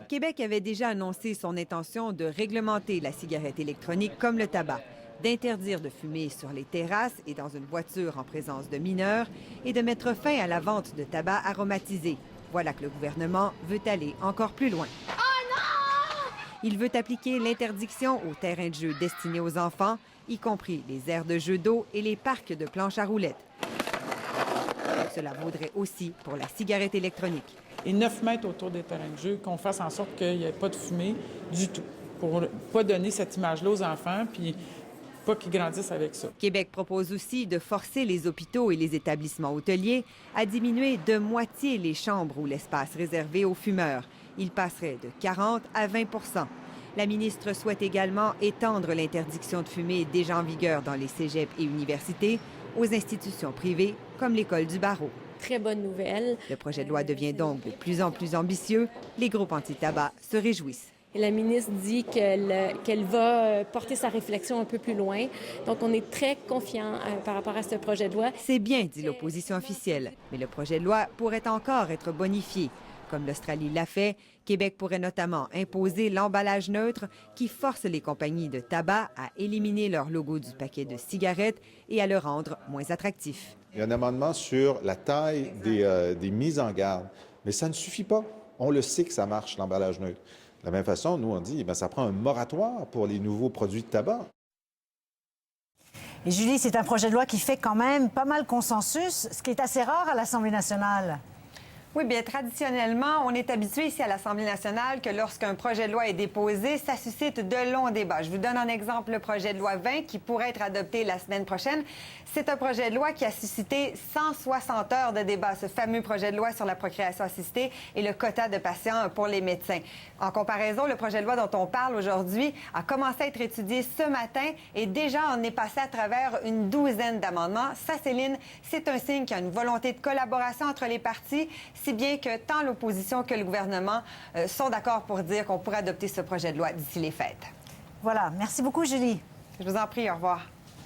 Québec avait déjà annoncé son intention de réglementer la cigarette électronique comme le tabac, d'interdire de fumer sur les terrasses et dans une voiture en présence de mineurs et de mettre fin à la vente de tabac aromatisé. Voilà que le gouvernement veut aller encore plus loin. Il veut appliquer l'interdiction aux terrains de jeu destinés aux enfants, y compris les aires de jeux d'eau et les parcs de planches à roulettes. Cela vaudrait aussi pour la cigarette électronique. Et 9 mètres autour des terrains de jeu, qu'on fasse en sorte qu'il n'y ait pas de fumée du tout, pour ne pas donner cette image-là aux enfants, puis pas qu'ils grandissent avec ça. Québec propose aussi de forcer les hôpitaux et les établissements hôteliers à diminuer de moitié les chambres ou l'espace réservé aux fumeurs. Il passerait de 40 à 20 %. La ministre souhaite également étendre l'interdiction de fumer déjà en vigueur dans les cégeps et universités aux institutions privées comme l'école du barreau. Très bonne nouvelle. Le projet de loi devient donc de plus en plus ambitieux. Les groupes anti-tabac se réjouissent. Et la ministre dit qu'elle va porter sa réflexion un peu plus loin. Donc, on est très confiants par rapport à ce projet de loi. C'est bien, dit l'opposition officielle, mais le projet de loi pourrait encore être bonifié. Comme l'Australie l'a fait, Québec pourrait notamment imposer l'emballage neutre qui force les compagnies de tabac à éliminer leur logo du paquet de cigarettes et à le rendre moins attractif. Il y a un amendement sur la taille des mises en garde, mais ça ne suffit pas. On le sait que ça marche, l'emballage neutre. De la même façon, nous, on dit que ça prend un moratoire pour les nouveaux produits de tabac. Et Julie, c'est un projet de loi qui fait quand même pas mal consensus, ce qui est assez rare à l'Assemblée nationale. Oui, bien, traditionnellement, on est habitué ici à l'Assemblée nationale que lorsqu'un projet de loi est déposé, ça suscite de longs débats. Je vous donne en exemple le projet de loi 20 qui pourrait être adopté la semaine prochaine. C'est un projet de loi qui a suscité 160 heures de débat, ce fameux projet de loi sur la procréation assistée et le quota de patients pour les médecins. En comparaison, le projet de loi dont on parle aujourd'hui a commencé à être étudié ce matin et déjà on est passé à travers une douzaine d'amendements. Ça, Céline, c'est un signe qu'il y a une volonté de collaboration entre les partis, si bien que tant l'opposition que le gouvernement sont d'accord pour dire qu'on pourrait adopter ce projet de loi d'ici les fêtes. Voilà. Merci beaucoup, Julie. Je vous en prie. Au revoir.